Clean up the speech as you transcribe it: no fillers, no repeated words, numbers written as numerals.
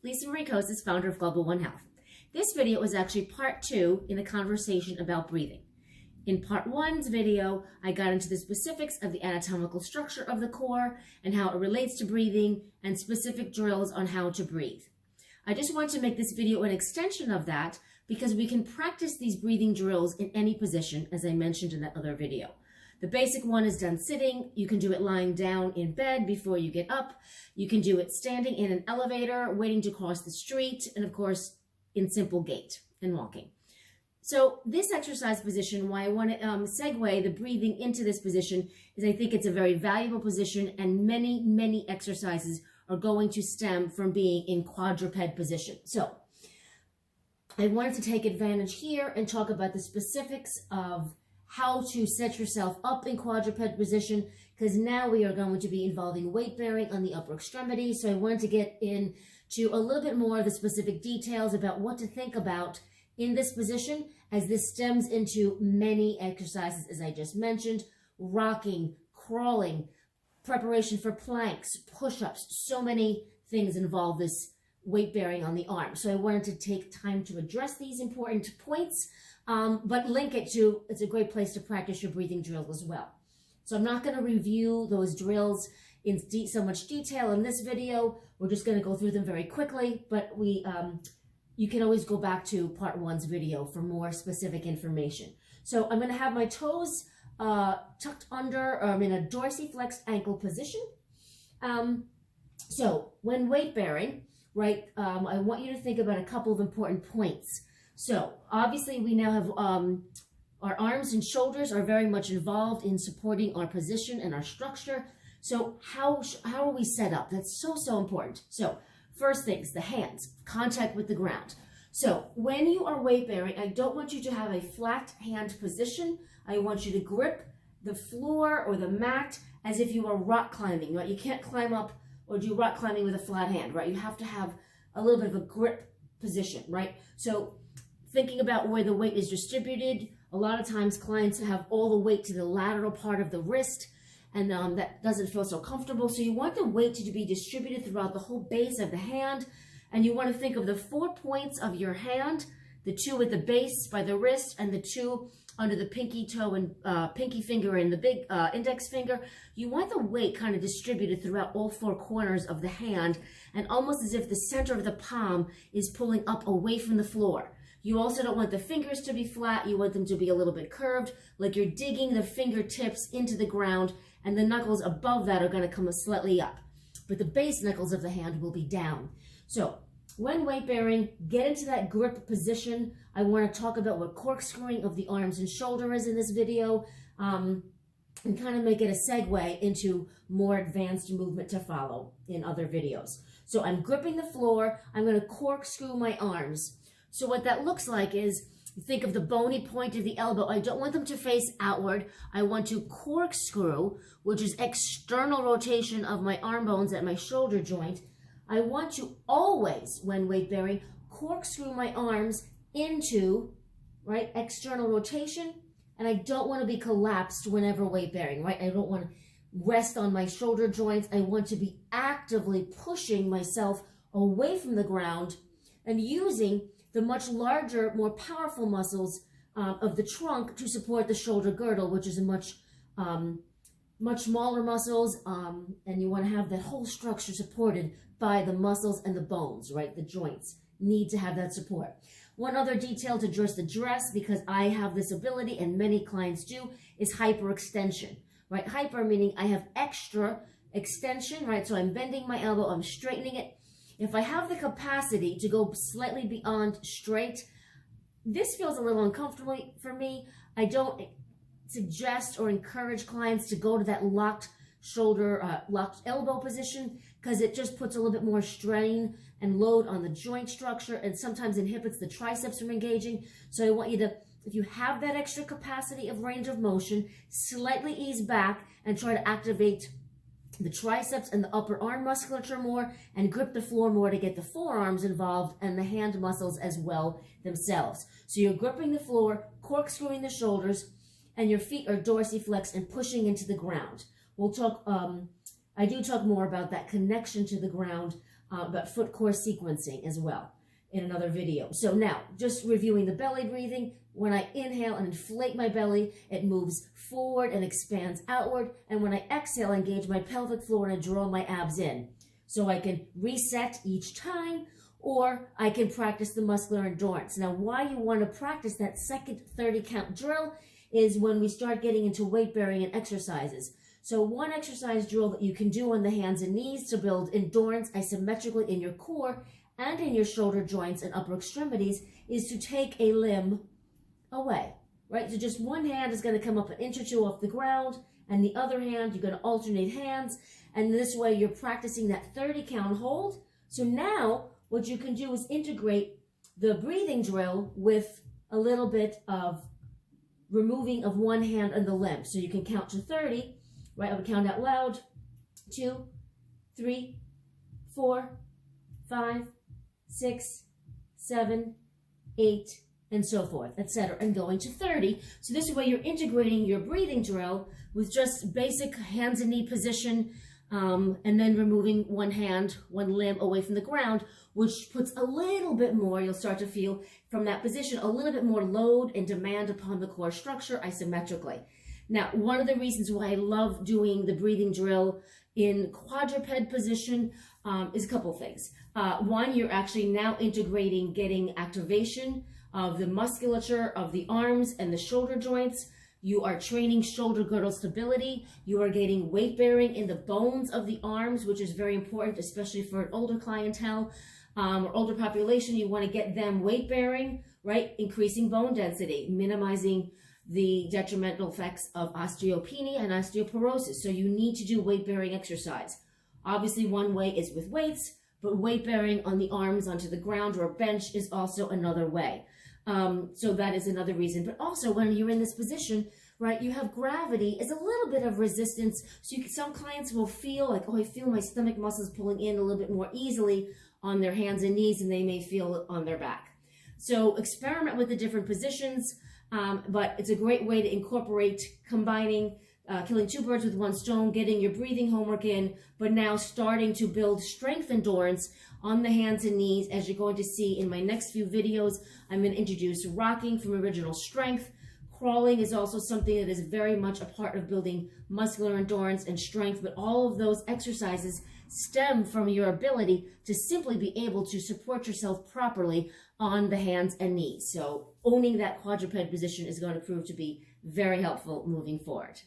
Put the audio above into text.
Lisa Marie Kostas, founder of Global One Health. This video is actually part 2 in a conversation about breathing. In part 1's video, I got into the specifics of the anatomical structure of the core and how it relates to breathing and specific drills on how to breathe. I just want to make this video an extension of that because we can practice these breathing drills in any position, as I mentioned in that other video. The basic one is done sitting. You can do it lying down in bed before you get up. You can do it standing in an elevator, waiting to cross the street, and of course, in simple gait and walking. So this exercise position, why I want to segue the breathing into this position, is I think it's a very valuable position, and many exercises are going to stem from being in quadruped position. So I wanted to take advantage here and talk about the specifics of how to set yourself up in quadruped position, because now we are going to be involving weight bearing on the upper extremity. So I wanted to get into a little bit more of the specific details about what to think about in this position, as this stems into many exercises, as I just mentioned: rocking, crawling, preparation for planks, push-ups. So many things involve this weight bearing on the arm. So I wanted to take time to address these important points, but link it to, it's a great place to practice your breathing drills as well. So I'm not going to review those drills in so much detail in this video. We're just going to go through them very quickly, but you can always go back to part 1's video for more specific information. So I'm going to have my toes tucked under, or I'm in a dorsiflexed ankle position. So when weight bearing, right, I want you to think about a couple of important points. So obviously we now have our arms and shoulders are very much involved in supporting our position and our structure. So how are we set up? That's so important. So first things, the hands, contact with the ground. So when you are weight bearing, I don't want you to have a flat hand position. I want you to grip the floor or the mat as if you are rock climbing, right? You can't climb up or do rock climbing with a flat hand, right? You have to have a little bit of a grip position, right? So thinking about where the weight is distributed, a lot of times clients have all the weight to the lateral part of the wrist, and that doesn't feel so comfortable. So you want the weight to be distributed throughout the whole base of the hand, and you want to think of the 4 points of your hand, the 2 at the base by the wrist and the 2 under the pinky toe and pinky finger and the big index finger. You want the weight kind of distributed throughout all 4 corners of the hand, and almost as if the center of the palm is pulling up away from the floor. You also don't want the fingers to be flat. You want them to be a little bit curved, like you're digging the fingertips into the ground, and the knuckles above that are going to come slightly up. But the base knuckles of the hand will be down. So when weight bearing, get into that grip position. I want to talk about what corkscrewing of the arms and shoulder is in this video, and kind of make it a segue into more advanced movement to follow in other videos. So I'm gripping the floor. I'm going to corkscrew my arms. So what that looks like is, think of the bony point of the elbow. I don't want them to face outward. I want to corkscrew, which is external rotation of my arm bones at my shoulder joint. I want to always, when weight bearing, corkscrew my arms into, right, external rotation. And I don't want to be collapsed whenever weight bearing, right? I don't want to rest on my shoulder joints. I want to be actively pushing myself away from the ground and using the much larger, more powerful muscles of the trunk to support the shoulder girdle, which is a much smaller muscles, and you want to have that whole structure supported by the muscles and the bones, right? The joints need to have that support. One other detail to address the dress, because I have this ability and many clients do, is hyperextension, right? Hyper meaning I have extra extension, right? So I'm bending my elbow, I'm straightening it. If I have the capacity to go slightly beyond straight, this feels a little uncomfortable for me. I don't suggest or encourage clients to go to that locked shoulder, locked elbow position, because it just puts a little bit more strain and load on the joint structure and sometimes inhibits the triceps from engaging. So I want you to, if you have that extra capacity of range of motion, slightly ease back and try to activate the triceps and the upper arm musculature more, and grip the floor more to get the forearms involved and the hand muscles as well themselves. So you're gripping the floor, corkscrewing the shoulders, and your feet are dorsiflexed and pushing into the ground. We'll talk, I do talk more about that connection to the ground but foot core sequencing as well in another video. So now, just reviewing the belly breathing, when I inhale and inflate my belly, it moves forward and expands outward. And when I exhale, I engage my pelvic floor and I draw my abs in. So I can reset each time, or I can practice the muscular endurance. Now, why you want to practice that second 30 count drill is when we start getting into weight bearing and exercises. So one exercise drill that you can do on the hands and knees to build endurance isometrically in your core and in your shoulder joints and upper extremities is to take a limb away, right? So just one hand is going to come up an inch or two off the ground, and the other hand, you're going to alternate hands, and this way you're practicing that 30 count hold. So now what you can do is integrate the breathing drill with a little bit of removing of one hand on the limb. So you can count to 30, right? I would count out loud. 2, 3, 4, 5, 6, 7, 8, and so forth, etc., and going to 30. So this way you're integrating your breathing drill with just basic hands and knee position, and then removing one hand, one limb away from the ground, which puts a little bit more, you'll start to feel from that position, a little bit more load and demand upon the core structure isometrically. Now, one of the reasons why I love doing the breathing drill in quadruped position is a couple things. One, you're actually now integrating getting activation of the musculature of the arms and the shoulder joints. You are training shoulder girdle stability. You are getting weight bearing in the bones of the arms, which is very important, especially for an older clientele or older population. You want to get them weight bearing, right? Increasing bone density, minimizing the detrimental effects of osteopenia and osteoporosis. So you need to do weight bearing exercise. Obviously, one way is with weights, but weight bearing on the arms onto the ground or a bench is also another way. So that is another reason. But also when you're in this position, right, you have gravity is a little bit of resistance. So some clients will feel like, oh, I feel my stomach muscles pulling in a little bit more easily on their hands and knees, and they may feel it on their back. So experiment with the different positions, but it's a great way to incorporate combining killing two birds with one stone, getting your breathing homework in, but now starting to build strength endurance on the hands and knees. As you're going to see in my next few videos, I'm going to introduce rocking from original strength. Crawling is also something that is very much a part of building muscular endurance and strength, but all of those exercises stem from your ability to simply be able to support yourself properly on the hands and knees. So owning that quadruped position is going to prove to be very helpful moving forward.